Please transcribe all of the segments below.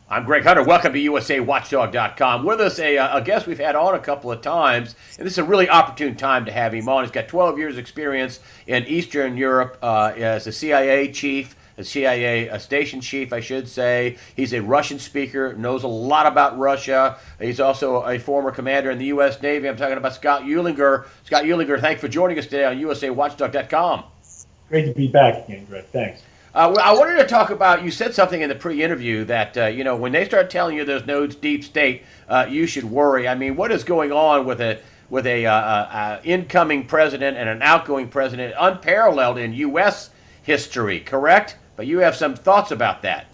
I'm Greg Hunter. Welcome to USAWatchdog.com. With us, a guest we've had on a couple of times, and this is a really opportune time to have him on. He's got 12 years' experience in Eastern Europe as a CIA chief, a CIA station chief, I should say. He's a Russian speaker, knows a lot about Russia. He's also a former commander in the U.S. Navy. I'm talking about Scott Uehlinger. Scott Uehlinger, thanks for joining us today on USAWatchdog.com. Great to be back again, Greg. Thanks. I wanted to talk about. You said something in the pre-interview that when they start telling you there's no deep state, you should worry. I mean, what is going on with a incoming president and an outgoing president, unparalleled in U.S. history? Correct, but you have some thoughts about that.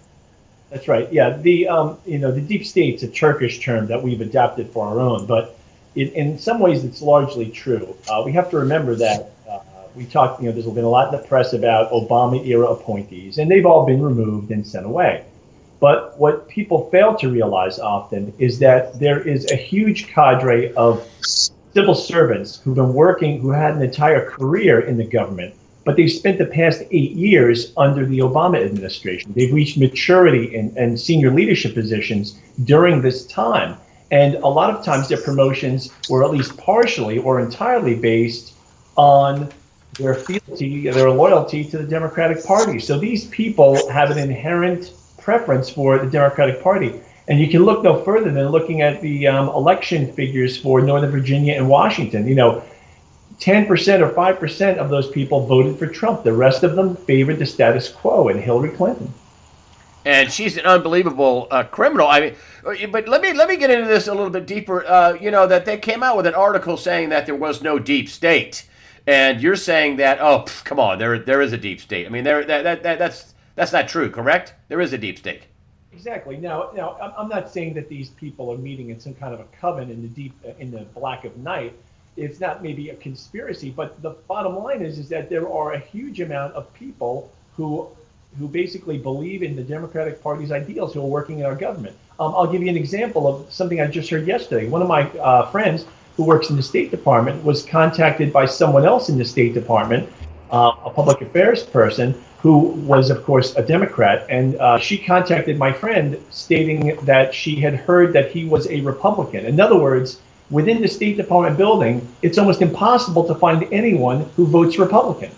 That's right. Yeah, the deep state's a Turkish term that we've adapted for our own, but in some ways it's largely true. We have to remember that we talked. There's been a lot in the press about Obama era appointees, and they've all been removed and sent away. But what people fail to realize often is that there is a huge cadre of civil servants who've been working, who had an entire career in the government, but they've spent the past 8 years under the Obama administration. They've reached maturity and senior leadership positions during this time. And a lot of times their promotions were at least partially or entirely based on their fealty, their loyalty to the Democratic Party. So these people have an inherent preference for the Democratic Party. And you can look no further than looking at the election figures for Northern Virginia and Washington. 10% or 5% of those people voted for Trump. The rest of them favored the status quo and Hillary Clinton. And she's an unbelievable criminal. I mean, but let me get into this a little bit deeper. That they came out with an article saying that there was no deep state, and you're saying that come on, there is a deep state. I mean, that's not true, correct? There is a deep state. Exactly. Now, I'm not saying that these people are meeting in some kind of a coven in the black of night. It's not maybe a conspiracy, but the bottom line is that there are a huge amount of people who basically believe in the Democratic Party's ideals who are working in our government. I'll give you an example of something I just heard yesterday. One of my friends who works in the State Department was contacted by someone else in the State Department, a public affairs person who was, of course, a Democrat. And she contacted my friend stating that she had heard that he was a Republican. In other words, within the State Department building, it's almost impossible to find anyone who votes Republican.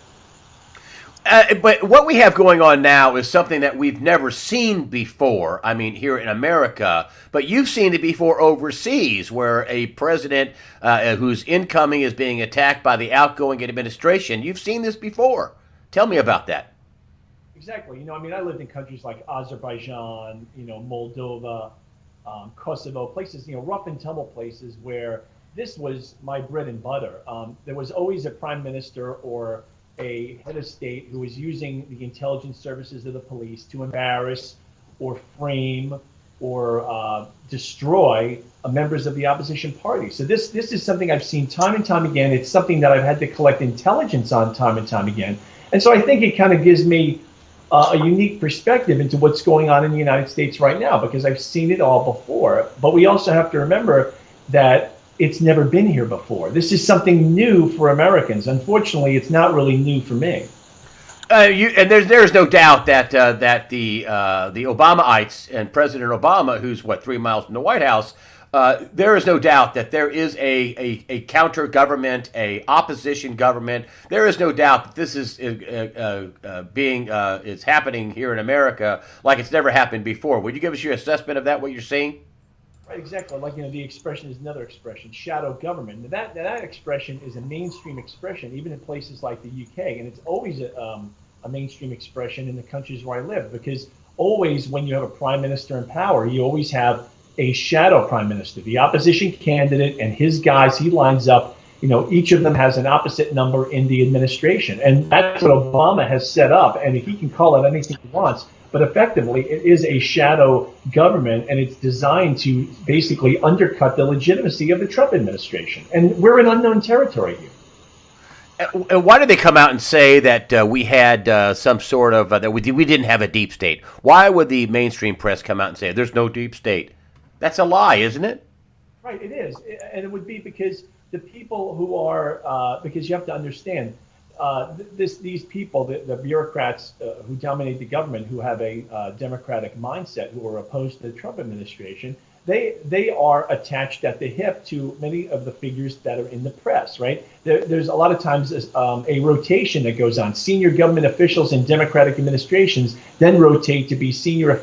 But what we have going on now is something that we've never seen before. I mean, here in America, but you've seen it before overseas, where a president who's incoming is being attacked by the outgoing administration. You've seen this before. Tell me about that. Exactly. I lived in countries like Azerbaijan, Moldova, Kosovo, places, rough and tumble places where this was my bread and butter. There was always a prime minister or a head of state who was using the intelligence services of the police to embarrass or frame or destroy members of the opposition party. So this is something I've seen time and time again. It's something that I've had to collect intelligence on time and time again. And so I think it kind of gives me a unique perspective into what's going on in the United States right now, because I've seen it all before. But we also have to remember that it's never been here before. This is something new for Americans. Unfortunately, it's not really new for me. And there's no doubt that the Obamaites and President Obama, who's 3 miles from the White House, there is no doubt that there is a counter government, a opposition government. There is no doubt that this is is happening here in America like it's never happened before. Would you give us your assessment of that? What you're seeing? Right, exactly. Like, the expression is another expression, shadow government. That expression is a mainstream expression, even in places like the UK, and it's always a mainstream expression in the countries where I live, because always when you have a prime minister in power, you always have a shadow prime minister, the opposition candidate, and his guys he lines up. Each of them has an opposite number in the administration, and that's what Obama has set up. And he can call it anything he wants. But effectively, it is a shadow government, and it's designed to basically undercut the legitimacy of the Trump administration. And we're in unknown territory here. And why did they come out and say that we had some sort of that we didn't have a deep state? Why would the mainstream press come out and say there's no deep state? That's a lie, isn't it? Right, it is, and it would be because the people who are because you have to understand these people, the bureaucrats who dominate the government, who have a democratic mindset, who are opposed to the Trump administration, they are attached at the hip to many of the figures that are in the press, right? There's a lot of times a rotation that goes on. Senior government officials in Democratic administrations then rotate to be senior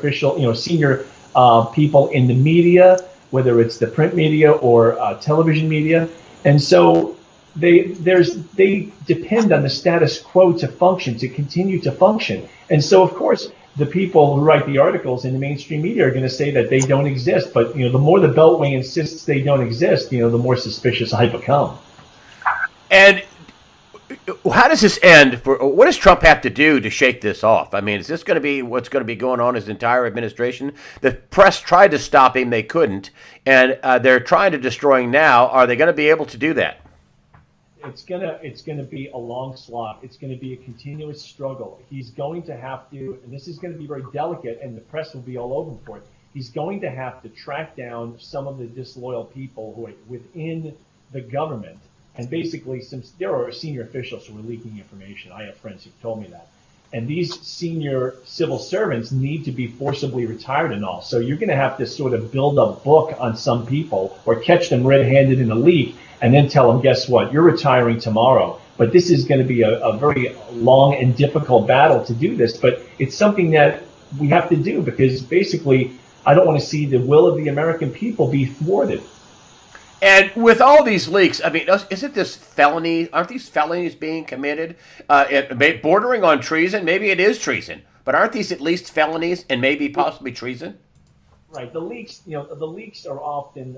people in the media, whether it's the print media or television media, and so they depend on the status quo to function, to continue to function. And so, of course, the people who write the articles in the mainstream media are going to say that they don't exist. But the more the Beltway insists they don't exist, the more suspicious I become. And how does this end? What does Trump have to do to shake this off? I mean, is this going to be what's going to be going on his entire administration? The press tried to stop him, they couldn't, and they're trying to destroy him now. Are they going to be able to do that? It's gonna be a long slog. It's gonna be a continuous struggle. He's going to have to, and this is going to be very delicate, and the press will be all over for it. He's going to have to track down some of the disloyal people who are within the government, and basically, there are senior officials who are leaking information. I have friends who've told me that, and these senior civil servants need to be forcibly retired and all. So you're going to have to sort of build a book on some people, or catch them red-handed in a leak, and then tell them, guess what, you're retiring tomorrow. But this is going to be a very long and difficult battle to do this. But it's something that we have to do because basically I don't want to see the will of the American people be thwarted. And with all these leaks, I mean, isn't this felony? Aren't these felonies being committed, bordering on treason? Maybe it is treason, but aren't these at least felonies and maybe possibly treason? Right. The leaks are often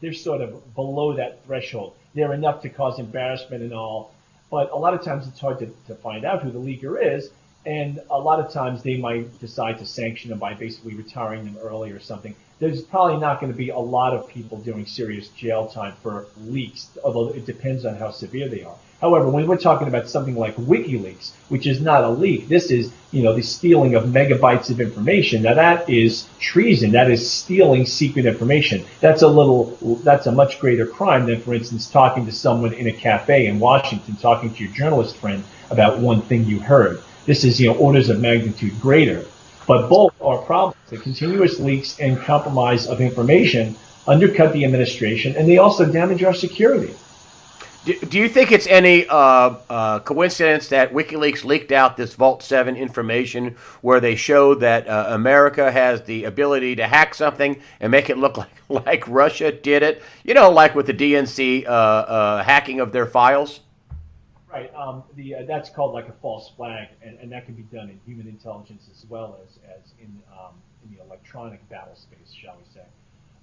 they're sort of below that threshold. They're enough to cause embarrassment and all, but a lot of times it's hard to find out who the leaker is, and a lot of times they might decide to sanction them by basically retiring them early or something. There's probably not going to be a lot of people doing serious jail time for leaks, although it depends on how severe they are. However, when we're talking about something like WikiLeaks, which is not a leak, this is, the stealing of megabytes of information. Now that is treason. That is stealing secret information. That's a much greater crime than, for instance, talking to someone in a cafe in Washington, talking to your journalist friend about one thing you heard. This is, orders of magnitude greater. But both are problems. The continuous leaks and compromise of information undercut the administration, and they also damage our security. Do you think it's any coincidence that WikiLeaks leaked out this Vault 7 information where they showed that America has the ability to hack something and make it look like Russia did it? Like with the DNC hacking of their files? Right. That's called like a false flag, and that can be done in human intelligence as well as in the electronic battle space, shall we say.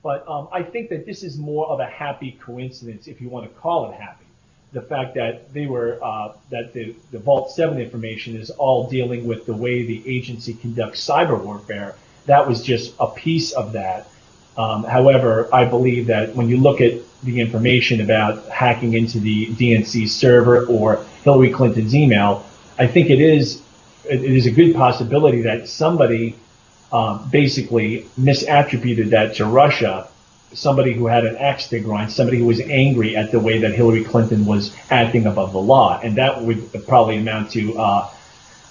But I think that this is more of a happy coincidence, if you want to call it happy. The fact that the Vault 7 information is all dealing with the way the agency conducts cyber warfare. That was just a piece of that. However, I believe that when you look at the information about hacking into the DNC server or Hillary Clinton's email, I think it is a good possibility that somebody basically misattributed that to Russia, somebody who had an axe to grind, somebody who was angry at the way that Hillary Clinton was acting above the law. And that would probably amount to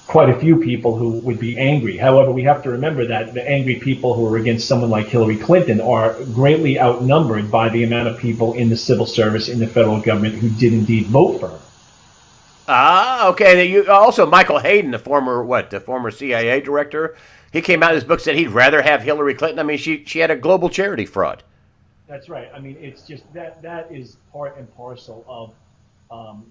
quite a few people who would be angry. However, we have to remember that the angry people who are against someone like Hillary Clinton are greatly outnumbered by the amount of people in the civil service, in the federal government, who did indeed vote for her. Okay. You also, Michael Hayden, the former CIA director, he came out in his book, said he'd rather have Hillary Clinton. I mean, she had a global charity fraud. That's right. I mean, it's just that is part and parcel of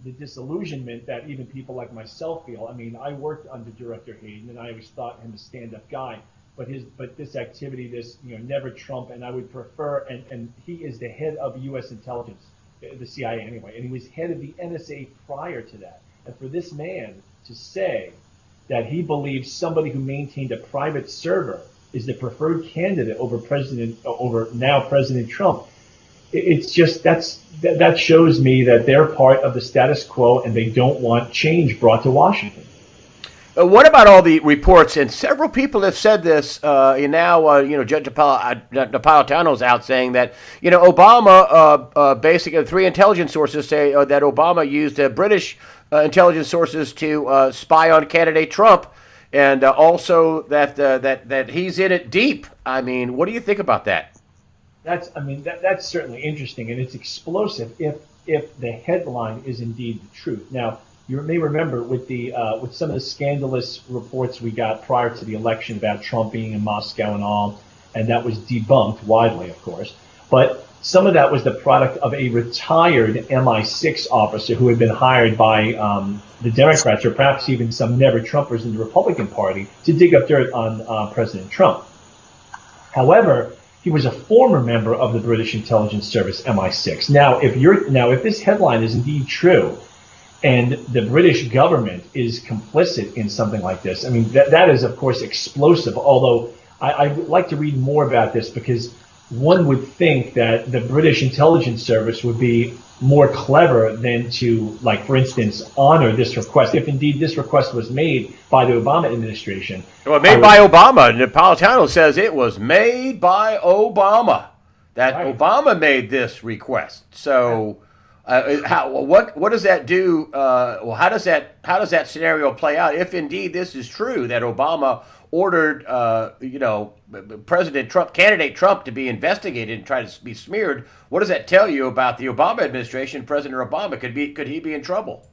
the disillusionment that even people like myself feel. I mean, I worked under Director Hayden, and I always thought him a stand-up guy. But this activity, never Trump, and I would prefer. And he is the head of U.S. intelligence, the CIA anyway, and he was head of the NSA prior to that. And for this man to say that he believes somebody who maintained a private server is the preferred candidate over now President Trump, it's just that shows me that they're part of the status quo and they don't want change brought to Washington. What about all the reports? And several people have said this. And now, Judge Napolitano's out saying that Obama, basically, three intelligence sources say that Obama used British intelligence sources to spy on candidate Trump, and also that he's in it deep. I mean, what do you think about that? That's certainly interesting, and it's explosive if the headline is indeed the truth. Now, you may remember with some of the scandalous reports we got prior to the election about Trump being in Moscow and all, and that was debunked widely, of course. But some of that was the product of a retired MI6 officer who had been hired by the Democrats, or perhaps even some never-Trumpers in the Republican Party, to dig up dirt on President Trump. However, he was a former member of the British intelligence service MI6. Now, if this headline is indeed true, and the British government is complicit in something like this, I mean, that is, of course, explosive. Although I'd like to read more about this, because one would think that the British intelligence service would be more clever than to, like, for instance, honor this request. If indeed this request was made by the Obama administration. Well, made by Obama. Napolitano says it was made by Obama. That right. Obama made this request. So... what does that do? How does that scenario play out if indeed this is true, that Obama ordered President Trump, candidate Trump, to be investigated and try to be smeared? What does that tell you about the Obama administration? President Obama could he be in trouble?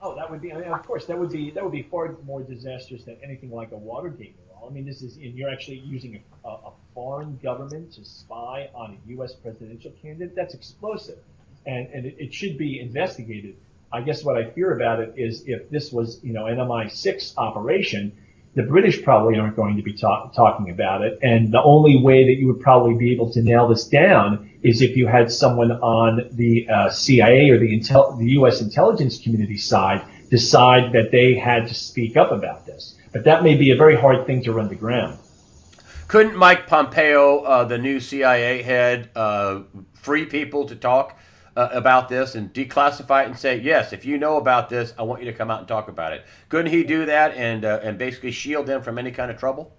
Oh, that would be. I mean, of course, that would be far more disastrous than anything like a Watergate law. I mean, you're actually using a foreign government to spy on a U.S. presidential candidate. That's explosive. And it should be investigated. I guess what I fear about it is if this was, an MI6 operation, the British probably aren't going to be talking about it. And the only way that you would probably be able to nail this down is if you had someone on the CIA or the U.S. intelligence community side decide that they had to speak up about this. But that may be a very hard thing to run to ground. Couldn't Mike Pompeo, the new CIA head, free people to talk about this and declassify it and say, yes, if you know about this, I want you to come out and talk about it? Couldn't he do that and basically shield them from any kind of trouble?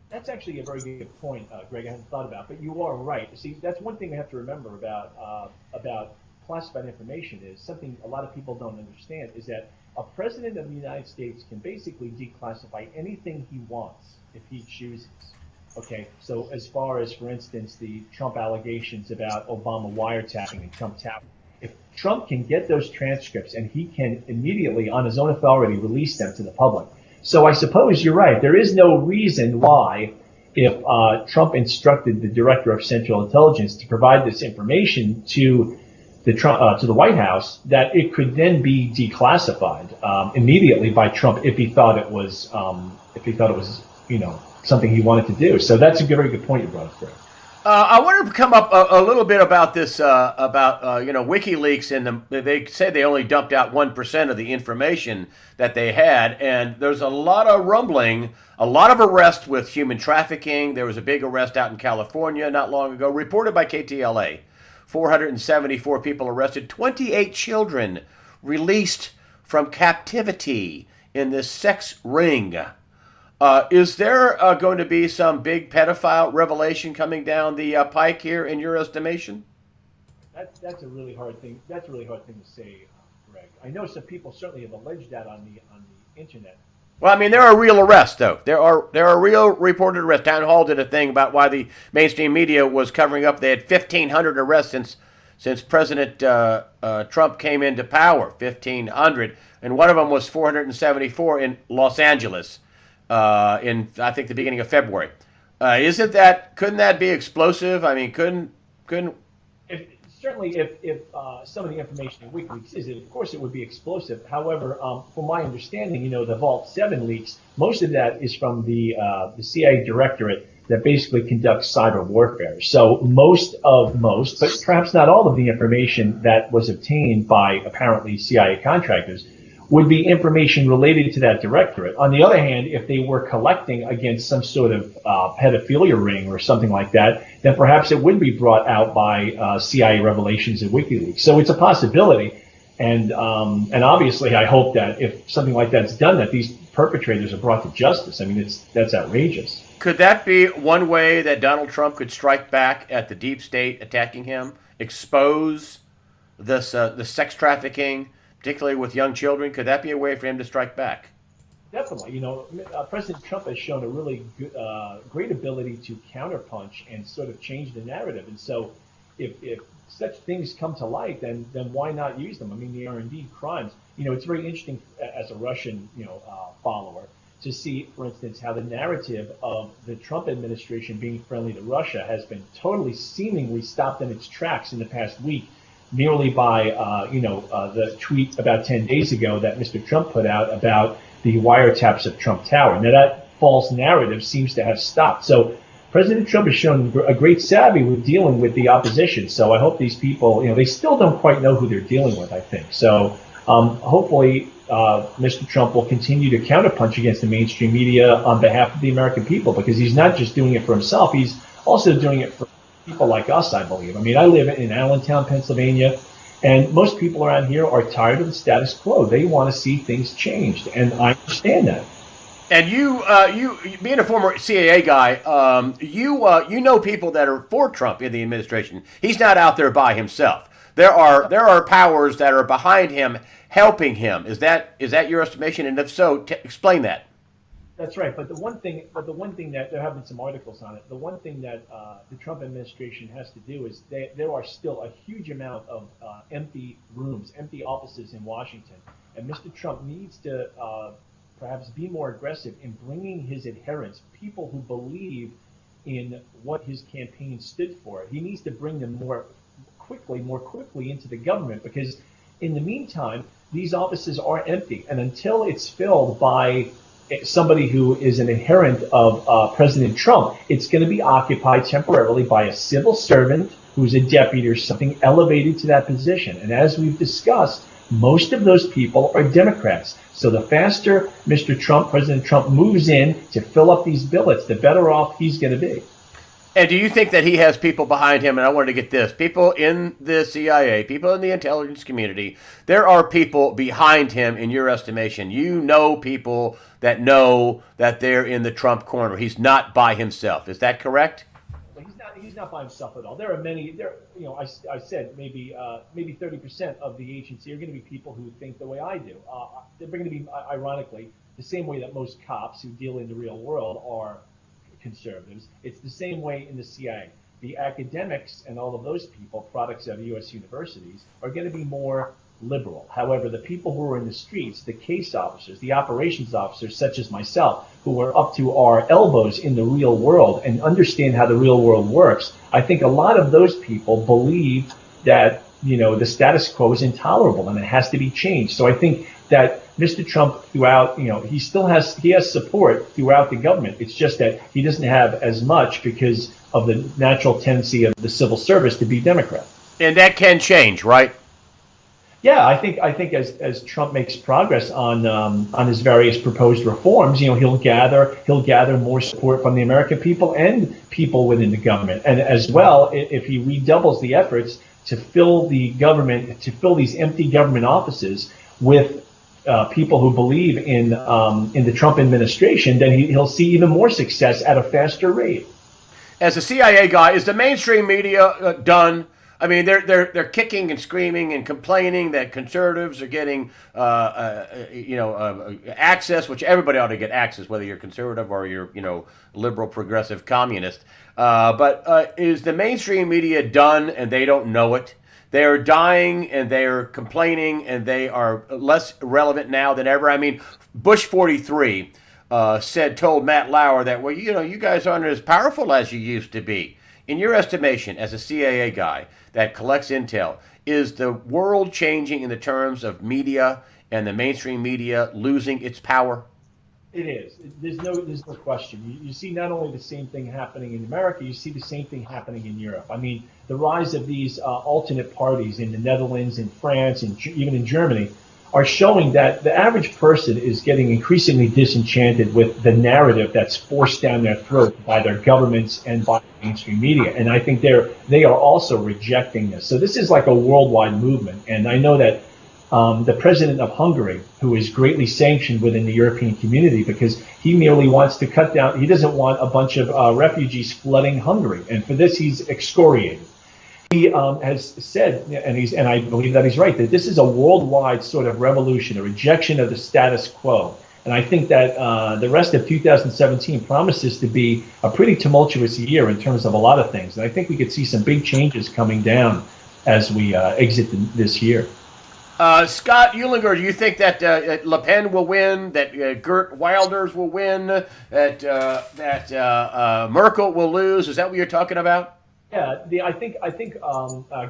That's actually a very good point, Greg. I hadn't thought about, but you are right. See, that's one thing we have to remember about classified information is something a lot of people don't understand, is that a president of the United States can basically declassify anything he wants if he chooses. Okay, so as far as, for instance, the Trump allegations about Obama wiretapping and Trump tapping, if Trump can get those transcripts and he can immediately, on his own authority, release them to the public. So I suppose you're right. There is no reason why, if Trump instructed the Director of Central Intelligence to provide this information to the White House, that it could then be declassified immediately by Trump if he thought it was, something he wanted to do. So that's a very good point you brought up, Greg. I wanted to come up a little bit about this, WikiLeaks, and they say they only dumped out 1% of the information that they had, and there's a lot of rumbling, a lot of arrests with human trafficking. There was a big arrest out in California not long ago, reported by KTLA. 474 people arrested, 28 children released from captivity in this sex ring. Is there going to be some big pedophile revelation coming down the pike here, in your estimation? That's a really hard thing. That's a really hard thing to say, Greg. I know some people certainly have alleged that on the internet. Well, I mean, there are real arrests, though. There are real reported arrests. Town Hall did a thing about why the mainstream media was covering up. They had 1,500 arrests since President Trump came into power. 1,500, and one of them was 474 in Los Angeles. In, I think, the beginning of February. Couldn't that be explosive? I mean, couldn't certainly if some of the information in WikiLeaks is, of course, it would be explosive. However, from my understanding, the Vault 7 leaks, most of that is from the CIA directorate that basically conducts cyber warfare. So most, but perhaps not all of the information that was obtained by apparently CIA contractors would be information related to that directorate. On the other hand, if they were collecting against some sort of pedophilia ring or something like that, then perhaps it would be brought out by CIA revelations at WikiLeaks. So it's a possibility, and obviously, I hope that if something like that's done, that perpetrators are brought to justice. I mean, that's outrageous. Could that be one way that Donald Trump could strike back at the deep state attacking him, expose this the sex trafficking, particularly with young children? Could that be a way for him to strike back? Definitely. President Trump has shown a really great ability to counterpunch and sort of change the narrative. And so if such things come to light, then why not use them? I mean, they are indeed crimes. It's very interesting as a Russian, follower to see, for instance, how the narrative of the Trump administration being friendly to Russia has been totally seemingly stopped in its tracks in the past week, merely by, the tweet about 10 days ago that Mr. Trump put out about the wiretaps of Trump Tower. Now, that false narrative seems to have stopped. So President Trump has shown a great savvy with dealing with the opposition. So I hope these people, they still don't quite know who they're dealing with, I think. So hopefully Mr. Trump will continue to counterpunch against the mainstream media on behalf of the American people, because he's not just doing it for himself, he's also doing it for people like us, I believe. I mean, I live in Allentown, Pennsylvania, and most people around here are tired of the status quo. They want to see things changed, and I understand that. And you being a former CIA guy, you know people that are for Trump in the administration. He's not out there by himself. There are powers that are behind him, helping him. Is that your estimation? And if so, explain that. That's right. But the one thing that there have been some articles on it. The one thing that the Trump administration has to do is there are still a huge amount of empty rooms, empty offices in Washington, and Mr. Trump needs to perhaps be more aggressive in bringing his adherents, people who believe in what his campaign stood for. He needs to bring them more quickly into the government, because in the meantime, these offices are empty, and until it's filled by somebody who is an adherent of President Trump, it's going to be occupied temporarily by a civil servant who's a deputy or something elevated to that position. And as we've discussed, most of those people are Democrats. So the faster President Trump moves in to fill up these billets, the better off he's going to be. And do you think that he has people behind him? And I wanted to get this. People in the CIA, people in the intelligence community, there are people behind him in your estimation. You know people that know that they're in the Trump corner. He's not by himself. Is that correct? Well, he's not by himself at all. There are many, I said maybe 30% of the agency are going to be people who think the way I do. They're going to be, ironically, the same way that most cops who deal in the real world are conservatives. It's the same way in the CIA. The academics and all of those people, products of U.S. universities, are going to be more liberal. However, the people who are in the streets, the case officers, the operations officers, such as myself, who are up to our elbows in the real world and understand how the real world works, I think a lot of those people believe that, the status quo is intolerable and it has to be changed. So I think that Mr. Trump throughout, he has support throughout the government. It's just that he doesn't have as much because of the natural tendency of the civil service to be Democrat. And that can change, right? Yeah, I think as Trump makes progress on his various proposed reforms, he'll gather more support from the American people and people within the government, and as well, if he redoubles the efforts to fill these empty government offices with people who believe in the Trump administration, then he'll see even more success at a faster rate. As a CIA guy, is the mainstream media done? I mean, they're kicking and screaming and complaining that conservatives are getting access, which everybody ought to get access, whether you're conservative or you're liberal, progressive, communist. But is the mainstream media done and they don't know it? They are dying and they are complaining and they are less relevant now than ever. I mean, Bush 43 told Matt Lauer that, well, you guys aren't as powerful as you used to be. In your estimation, as a CIA guy that collects intel, is the world changing in the terms of media and the mainstream media losing its power? It is. There's no question. You see not only the same thing happening in America, you see the same thing happening in Europe. I mean, the rise of these alternate parties in the Netherlands, in France, and even in Germany are showing that the average person is getting increasingly disenchanted with the narrative that's forced down their throat by their governments and by mainstream media. And I think they are also rejecting this. So this is like a worldwide movement. And I know that the president of Hungary, who is greatly sanctioned within the European community because he merely wants to cut down, he doesn't want a bunch of refugees flooding Hungary. And for this, he's excoriated. He has said, and I believe that he's right, that this is a worldwide sort of revolution, a rejection of the status quo. And I think that the rest of 2017 promises to be a pretty tumultuous year in terms of a lot of things. And I think we could see some big changes coming down as we exit this year. Scott Uehlinger, do you think that Le Pen will win, that Geert Wilders will win, that Merkel will lose? Is that what you're talking about? Yeah, I think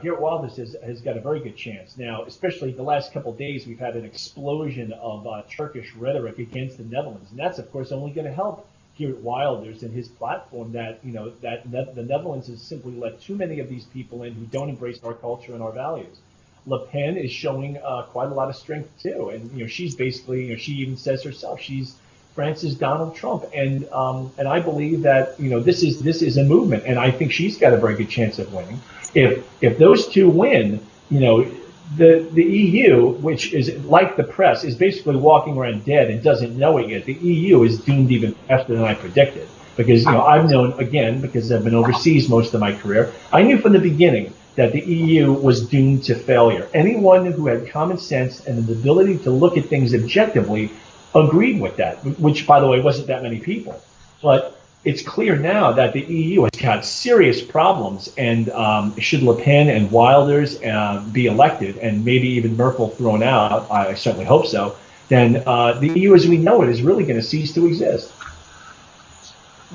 Geert Wilders has got a very good chance now. Especially the last couple of days, we've had an explosion of Turkish rhetoric against the Netherlands, and that's of course only going to help Geert Wilders and his platform. That the Netherlands has simply let too many of these people in who don't embrace our culture and our values. Le Pen is showing quite a lot of strength too, and she's basically, she even says herself, she's France's Donald Trump, and I believe that this is a movement, and I think she's got a very good chance of winning. If those two win, the EU, which is like the press, is basically walking around dead and doesn't know it yet. The EU is doomed even faster than I predicted, because I've known, again, because I've been overseas most of my career, I knew from the beginning that the EU was doomed to failure. Anyone who had common sense and the ability to look at things objectively agreed with that, which, by the way, wasn't that many people. But it's clear now that the EU has got serious problems, and should Le Pen and Wilders be elected, and maybe even Merkel thrown out, I certainly hope so, then the EU as we know it is really going to cease to exist.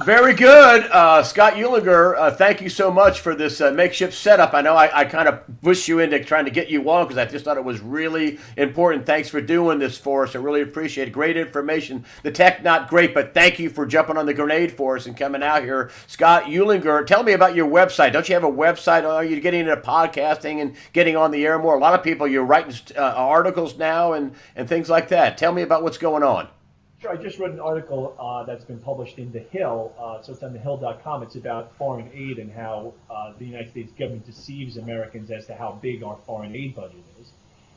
Very good. Scott Uehlinger, thank you so much for this makeshift setup. I know I kind of pushed you into trying to get you on because I just thought it was really important. Thanks for doing this for us. I really appreciate it. Great information. The tech, not great, but thank you for jumping on the grenade for us and coming out here. Scott Uehlinger, tell me about your website. Don't you have a website? Are you getting into podcasting and getting on the air more? A lot of people, you're writing articles now and things like that. Tell me about what's going on. Sure. I just wrote an article that's been published in The Hill, so it's on thehill.com. It's about foreign aid and how the United States government deceives Americans as to how big our foreign aid budget is.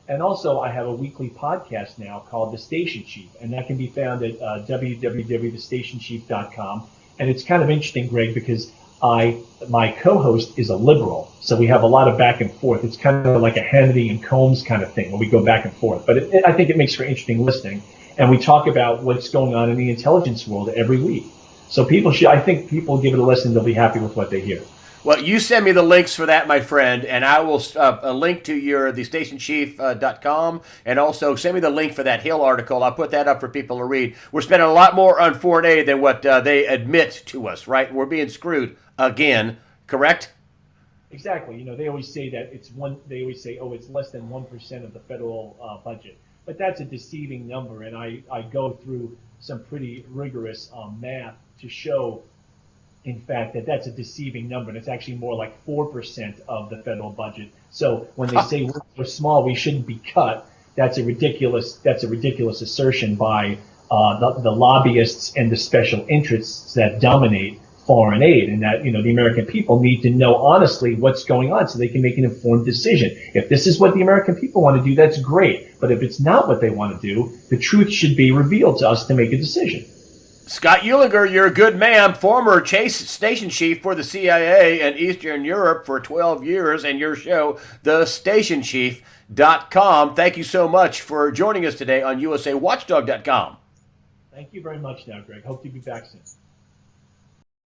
And also, I have a weekly podcast now called The Station Chief, and that can be found at www.thestationchief.com. And it's kind of interesting, Greg, because my co-host is a liberal, so we have a lot of back and forth. It's kind of like a Hannity and Combs kind of thing where we go back and forth. But I think it makes for interesting listening. And we talk about what's going on in the intelligence world every week. So I think people give it a listen, they'll be happy with what they hear. Well, you send me the links for that, my friend, and I will link to thestationchief.com, and also send me the link for that Hill article. I'll put that up for people to read. We're spending a lot more on foreign aid than what they admit to us, right? We're being screwed again, correct? Exactly. They always say that it's less than 1% of the federal budget. But that's a deceiving number, and I go through some pretty rigorous math to show, in fact, that that's a deceiving number, and it's actually more like 4% of the federal budget. So when they say we're small, we shouldn't be cut, that's a ridiculous assertion by the lobbyists and the special interests that dominate foreign aid, and that the American people need to know honestly what's going on so they can make an informed decision. If this is what the American people want to do, that's great. But if it's not what they want to do, the truth should be revealed to us to make a decision. Scott Uehlinger, you're a good man, former station chief for the CIA in Eastern Europe for 12 years, and your show, thestationchief.com. Thank you so much for joining us today on USAWatchdog.com. Thank you very much now, Greg. Hope to be back soon.